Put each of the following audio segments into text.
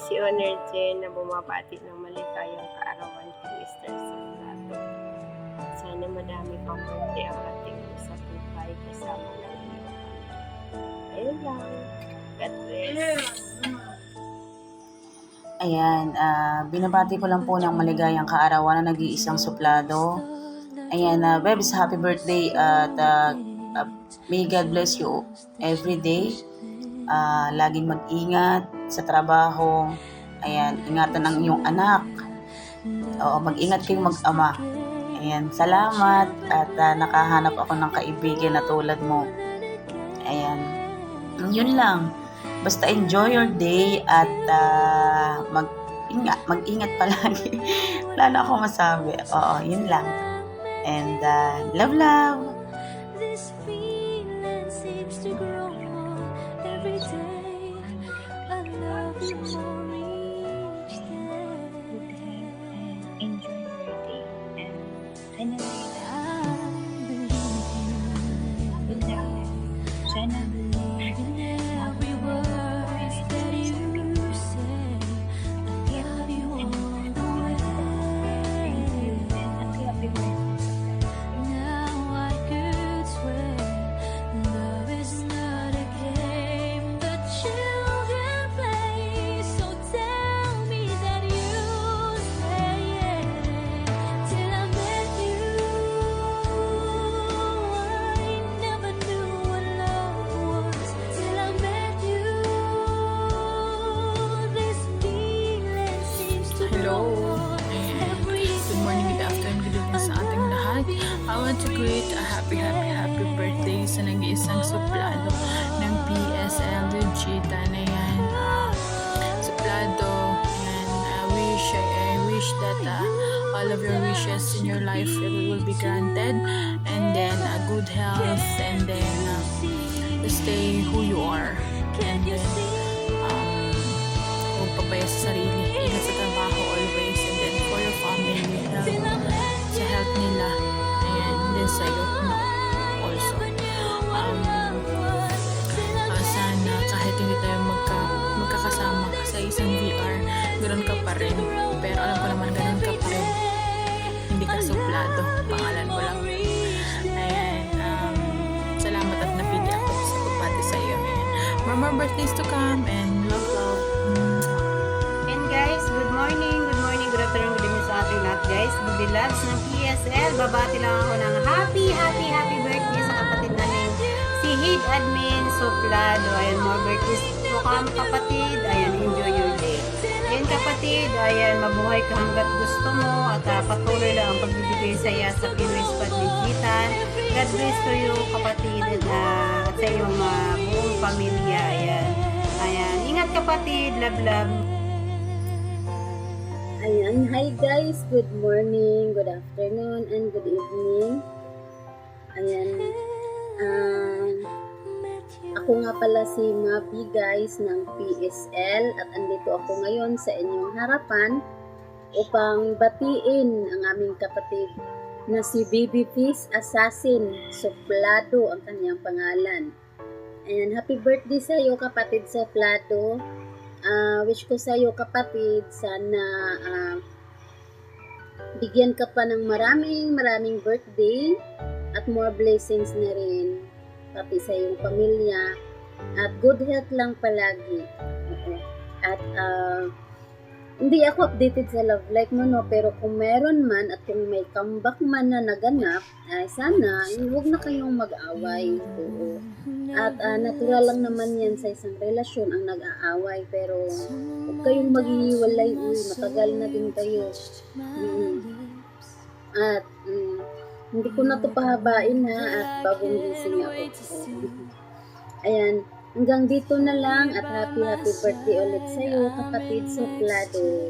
si Honor Jen na bumabati ng maligayang kaarawan kay Mr. Sonato. Sana madami pang birthday ang ating sa buhay kasama ng iyong pamilya. Ayun lang. God bless. Ayan, binabati ko lang po ng maligayang kaarawan na nag-iisang suplado. Ayan, Bebs, happy birthday at may God bless you every day. Laging mag-ingat sa trabaho. Ayan, ingatan ang iyong anak. Oo, mag-ingat kayong mag-ama. Ayan, salamat at nakahanap ako ng kaibigan na tulad mo. Ayan, yun lang. Basta enjoy your day at mag-ingat palagi. Wala na akong masabi. Oo, yun lang. And love, love. This feeling seems to grow every day. I love you more each day. Enjoy your day. And I know sana Every word that you say, I love you all the way. Now I could swear love is not a game that children play. So tell me that you stay till I met you. I never knew what love was till I met you. This feeling seems to Hello. grow every Good morning, good afternoon, good evening sa ating lahat. I want to greet a happy birthday sa nag-iisang suplado ng PSL Gita na yan. Suplado, and I wish that all of your wishes in your life will be granted, and then good health, and then stay who you are, and then huwag pabaya sa sarili, ingat sa trabaho always, and then for your family, sa health nila, and then sa'yo also. Sana kahit hindi tayo magkakasama sa isang VR, ganoon ka pa rin, pero alam ko naman ganoon ka pa rin, hindi ka suplado, pangalan mo lang. Ayan, salamat at napili ako sa pagbati sa iyo. More birthdays to come, and love. And guys, good morning, good afternoon, good evening sa ating lahat guys. Good loves ng PSL. Babati lang ako ng happy birthday sa kapatid namin, si Head Admin Soplado. Ayan, more birthdays to come kapatid. Ayan, enjoy your day. Ayan kapatid, ayan, mabuhay ka hanggat gusto mo at patuloy lang ang pagbibigay saya sa Pinoy Spot Digital. God bless to you kapatid at sa iyong buong pamilya. Ayan, ingat kapatid, love. Ayan, hi guys, good morning, good afternoon, and good evening. Ayan, ako nga pala si Mabi guys ng PSL at andito ako ngayon sa inyong harapan upang batiin ang aming kapatid na si Baby Fish Assassin Soplado ang kanyang pangalan. Ayan, happy birthday sa iyo kapatid Soplado. Wish ko sa iyo kapatid, sana bigyan ka pa ng maraming birthday at more blessings na rin pati sa iyong pamilya at good health lang palagi. Okay. At hindi ako updated sa love life mo, no, pero kung meron man at kung may comeback man na naganap, sana huwag na kayong mag-away. Oo. At natural lang naman yan sa isang relasyon ang nag-aaway, pero huwag kayong maghihiwalay, matagal na din kayo. At hindi ko na ito pahabain ha, at bagong gising ako. Ayan, hanggang dito na lang at happy birthday ulit sa iyo kapatid Soplado,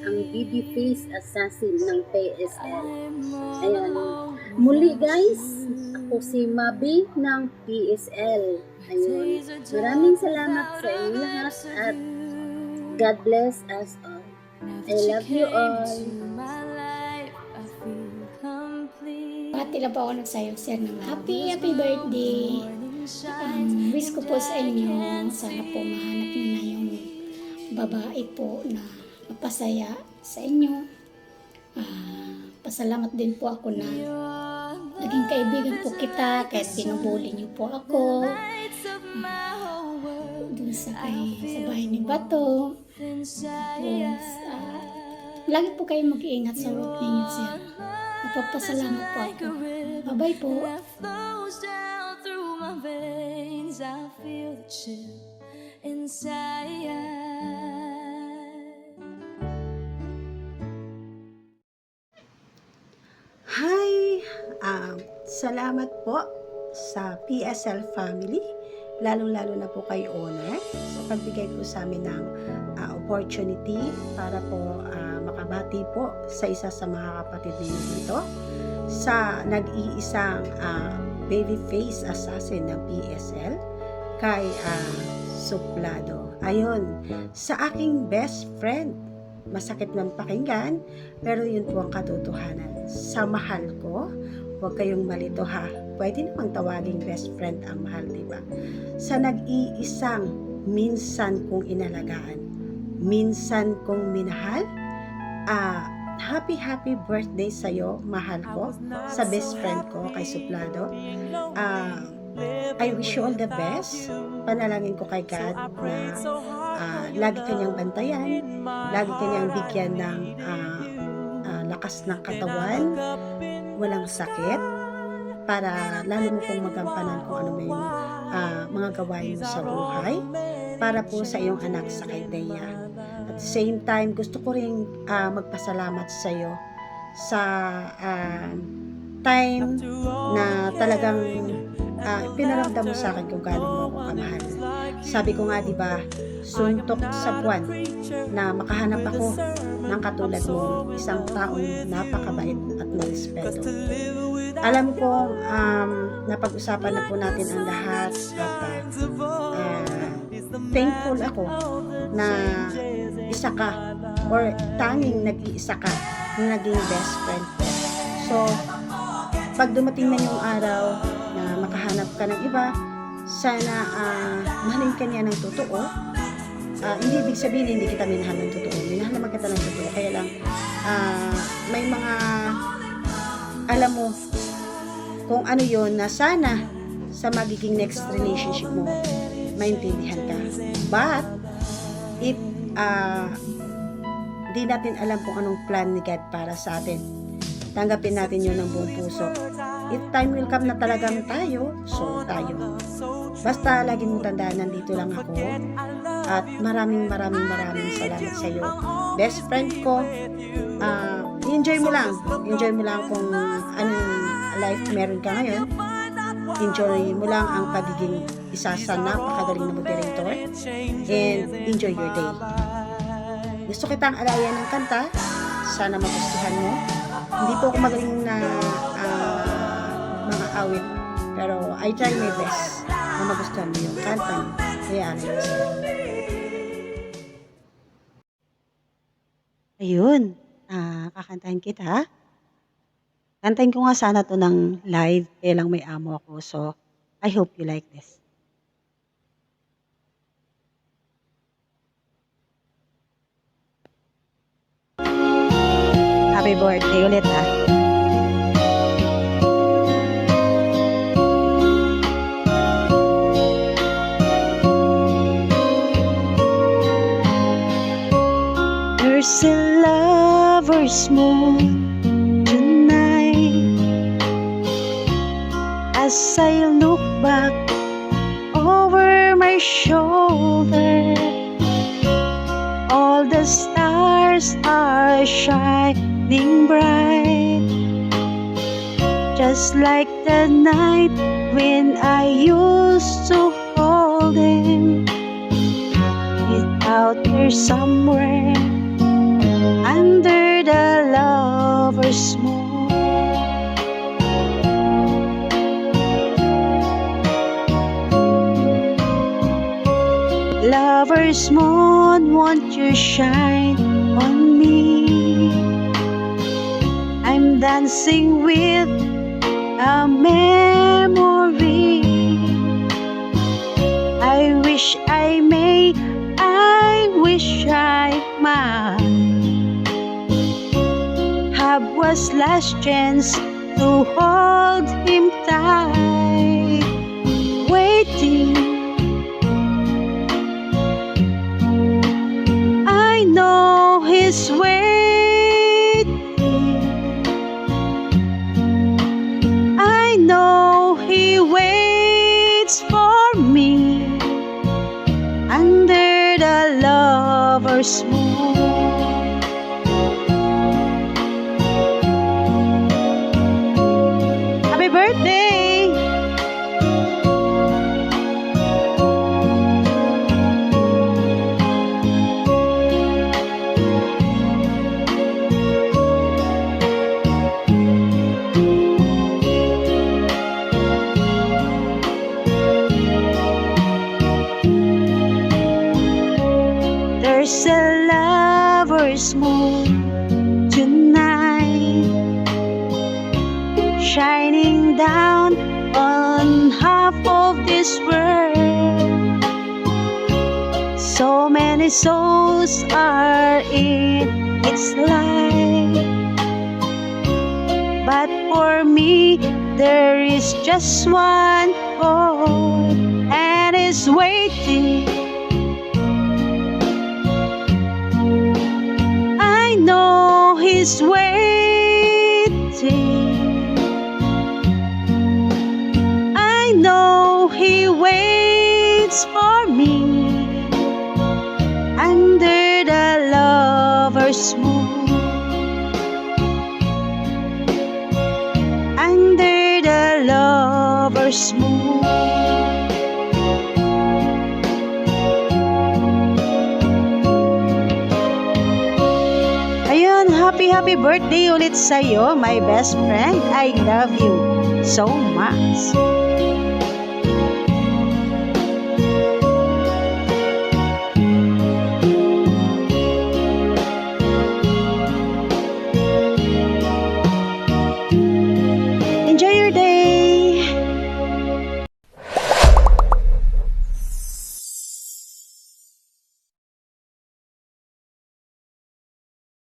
ang Baby Face Assassin ng PSL. Ayan, muli guys, ako si Mabi ng PSL. Ayun, maraming salamat sa inyo lahat at God bless us all. I love you all. Pati lang po ako nagsayo sir ng happy birthday. Wish ko po sa inyo, sana po mahanap nyo na yung babae po na mapasaya sa inyo. Pasalamat din po ako na naging kaibigan po kita kahit binubuli niyo po ako. Doon sa bahay ni Bato. Tapos, lagi po kayo mag-iingat sa work ninyo, sir. Napagpasalamat po ako. Bye-bye po. flows down through my veins. I feel the chill inside. Hi! Salamat po sa PSL family, lalong-lalo na po kay Owner, sa pagbigay po sa amin ng opportunity para po makabati po sa isa sa mga kapatid ninyo dito, sa nag-iisang babyface assassin ng PSL, kay Suplado. Ayun, sa aking best friend, masakit ng pakinggan, pero yun po ang katotohanan. Sa mahal ko, huwag kayong malito ha. Pwede namang tawaging best friend ang mahal, diba? Sa nag-iisang minsan kong inalagaan, minsan kong minahal, happy birthday sa'yo, mahal ko, sa best friend ko, kay Suplado. I wish you all the best. Panalangin ko kay God na lagi kanyang bantayan, lagi kanyang bigyan ng lakas ng katawan, walang sakit, para lalo mo pong magampanan kung ano may mga gawain mo sa buhay, para po sa iyong anak sa kay Dea. At the same time, gusto ko rin magpasalamat sa iyo sa time na talagang pinaramdam mo sa akin kung gaano mo ako kamahal. Sabi ko nga, diba, suntok sa buwan na makahanap ako ng katulad mo, isang taong napakabait at marespeto. Alam ko, napag-usapan na po natin ang lahat at thankful ako na isa ka or tanging nag-iisa ka na naging best friend ko. So, pag dumating na yung araw na makahanap ka ng iba, sana mahalin ka niya ng totoo. Hindi ibig sabihin hindi kita minahal ng totoo. Minahal naman kita ng totoo. Kaya lang, may mga alam mo kung ano yon na sana sa magiging next relationship mo, maintindihan ka. But, if di natin alam kung anong plan ni God para sa atin, tanggapin natin yun ng buong puso. If time will come na talagang tayo, so tayo. Basta lagi mong tandaan, nandito lang ako. At maraming salamat sa iyo. Best friend ko, enjoy mo lang kung anong life meron ka ngayon. Enjoy mo lang ang pagiging isa sa napakagaling na moderator. And enjoy your day. Gusto kitang alayan ng kanta. Sana magustuhan mo. Hindi po ako magaling na mga awit, pero I try my best na magustuhan mo yung kanta mo. Kaya ano yun sa'yo. Ayun, kakantahin kita. Kantahin ko nga sana to ng live, kaya lang may amo ako. So, I hope you like this. Happy birthday ulit ha. There's a lover's moon tonight as I look back over my shoulder. All the stars are shining bright, just like the night when I used to hold him. Without her somewhere under the lover's moon. Lover's moon, won't you shine on me? I'm dancing with a memory. I wish I may, I wish mine. Have was last chance to hold him tight, waiting. I know he's waiting. I know he waits for me under the lover's moon. Happy birthday! There's a lover's moon tonight, shining down on half of this world. So many souls are in its light, but for me there is just one boy, and is waiting. I know he's waiting. I know he waits for me under the lover's moon. Under the lover's moon. Ayun, happy birthday ulit sa'yo, my best friend. I love you so much.